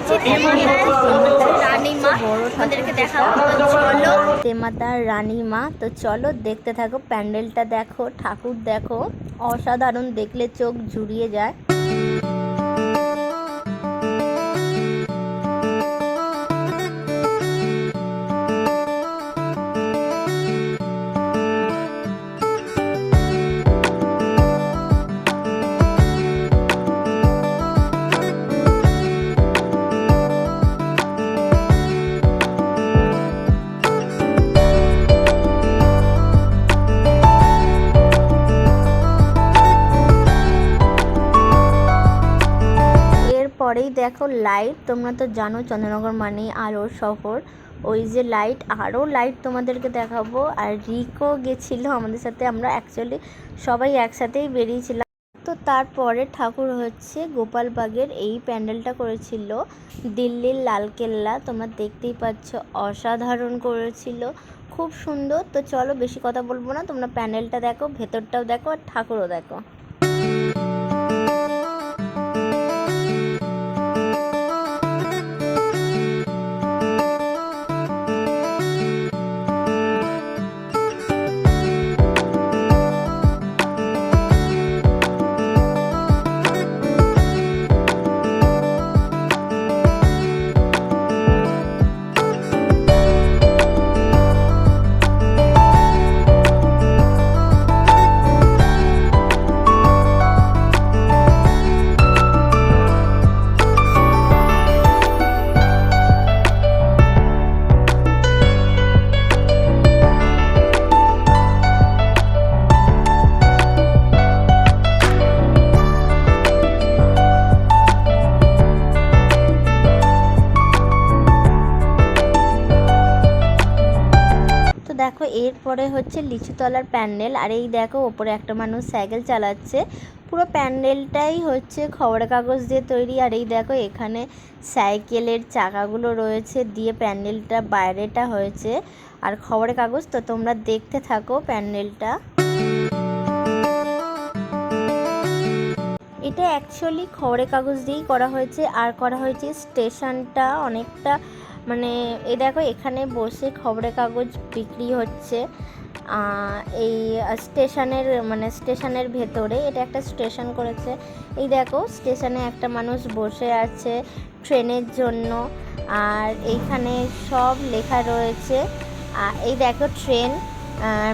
আছি রানীমা, আমাদেরকে দেখাবো। চলো তেমাতার রানীমা, তো চলো দেখতে থাকো। প্যান্ডেলটা দেখো, ঠাকুর দেখো, অসাধারণ, দেখলে চোখ জুড়িয়ে যায়। পরেই দেখো লাইট, তোমরা তো জানো চন্দ্রনগর মানেই আলোর শহর। ওই যে লাইট, আরও লাইট তোমাদেরকে দেখাবো। আর রিকও গেছিলো আমাদের সাথে, আমরা অ্যাকচুয়ালি সবাই একসাথেই বেরিয়েছিলাম। তো তারপরে ঠাকুর হচ্ছে গোপালবাগের এই প্যান্ডেলটা করেছিল দিল্লির লালকেল্লা, তোমরা দেখতেই পাচ্ছ, অসাধারণ করেছিল, খুব সুন্দর। তো চলো বেশি কথা বলবো না, তোমরা প্যান্ডেলটা দেখো, ভেতরটাও দেখো আর ঠাকুরও দেখো। দেখো এরপরে হচ্ছে লিচুতলার প্যান্ডেল। আর এই দেখো ওপরে একটা মানুষ সাইকেল চালাচ্ছে। পুরো প্যান্ডেলটাই হচ্ছে খবরের কাগজ দিয়ে তৈরি। আর এই দেখো এখানে সাইকেলের চাকাগুলো রয়েছে দিয়ে প্যান্ডেলটা বাইরেটা হয়েছে আর খবরের কাগজ। তো তোমরা দেখতে থাকো প্যান্ডেলটা। এটা অ্যাকচুয়ালি খবরের কাগজ দিয়েই করা হয়েছে। আর করা হয়েছে স্টেশনটা অনেকটা, মানে এই দেখো এখানে বসে খবরের কাগজ বিক্রি হচ্ছে এই স্টেশনের ভেতরে। এটা একটা স্টেশন করেছে। এই দেখো স্টেশনে একটা মানুষ বসে আছে ট্রেনের জন্য। আর এইখানে সব লেখা রয়েছে। এই দেখো ট্রেন,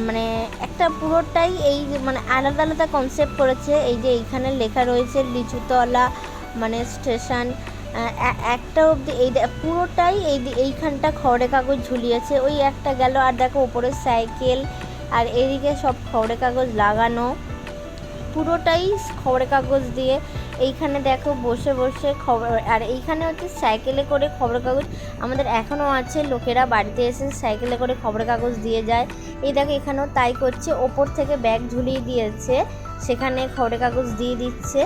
মানে একটা পুরোটাই এই মানে আলাদা আলাদা কনসেপ্ট করেছে। এই যে এইখানে লেখা রয়েছে লিচুতলা মানে স্টেশন একটা অবধি, এই পুরোটাই এইখানটা খবরের কাগজ ঝুলিয়েছে। ওই একটা গেল, আর দেখো ওপরে সাইকেল আর এদিকে সব খবরের কাগজ লাগানো, পুরোটাই খবরের কাগজ দিয়ে। এইখানে দেখো বসে বসে খবর, আর এইখানে হচ্ছে সাইকেলে করে খবরের কাগজ আমাদের এখনও আছে, লোকেরা বাড়িতে এসে সাইকেলে করে খবরের কাগজ দিয়ে যায়। এই দেখো এখানেও তাই করছে, ওপর থেকে ব্যাগ ঝুলিয়ে দিয়েছে, সেখানে খবরের কাগজ দিয়ে দিচ্ছে।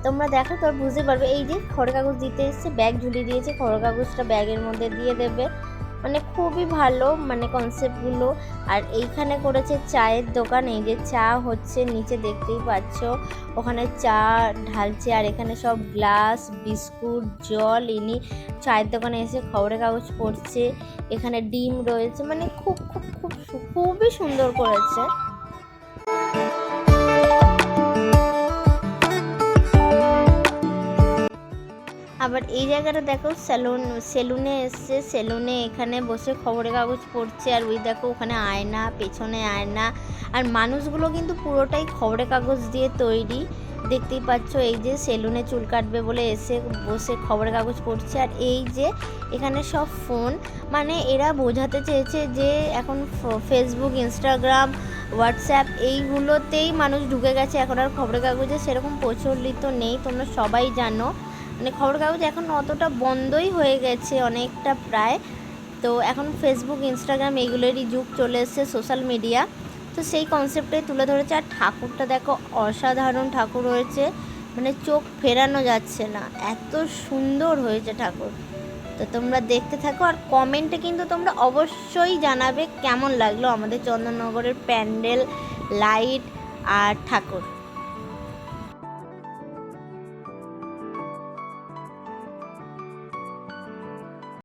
তোমরা দেখো তো বুঝতে পারবে। এই যে খবরের কাগজ দিতে এসছে, ব্যাগ ঝুলিয়ে দিয়েছে, খবরের কাগজটা ব্যাগের মধ্যে দিয়ে দেবে। মানে খুবই ভালো মানে কনসেপ্টগুলো। আর এইখানে করেছে চায়ের দোকান। এই যে চা হচ্ছে নিচে দেখতেই পাচ্ছ, ওখানে চা ঢালছে। আর এখানে সব গ্লাস, বিস্কুট, জল ইনি চায়ের দোকানে এসে খবরের কাগজ পড়ছে। এখানে ডিম রয়েছে, মানে খুবই সুন্দর করেছে। আবার এই জায়গাটা দেখো সেলুনে এসছে, সেলুনে এখানে বসে খবরের কাগজ পড়ছে। আর ওই দেখো ওখানে আয়না, পেছনে আয়না। আর মানুষগুলো কিন্তু পুরোটাই খবরের কাগজ দিয়ে তৈরি, দেখতেই পাচ্ছ। এই যে সেলুনে চুল কাটবে বলে এসে বসে খবরের কাগজ পড়ছে। আর এই যে এখানে সব ফোন, মানে এরা বোঝাতে চেয়েছে যে এখন ফেসবুক, ইনস্টাগ্রাম, হোয়াটসঅ্যাপ এইগুলোতেই মানুষ ঢুকে গেছে। এখন আর খবরের কাগজে সেরকম প্রচলিত নেই, তোমরা সবাই জানো। মানে খবরের কাগজ এখন অতটা বন্ধই হয়ে গেছে অনেকটা প্রায়। তো এখন ফেসবুক, ইনস্টাগ্রাম এইগুলোরই যুগ চলে এসছে, সোশ্যাল মিডিয়া। তো সেই কনসেপ্টটাই তুলে ধরেছে। আর ঠাকুরটা দেখো অসাধারণ ঠাকুর হয়েছে, মানে চোখ ফেরানো যাচ্ছে না, এত সুন্দর হয়েছে ঠাকুর। তো তোমরা দেখতে থাকো আর কমেন্টে কিন্তু তোমরা অবশ্যই জানাবে কেমন লাগলো আমাদের চন্দননগরের প্যান্ডেল, লাইট আর ঠাকুর।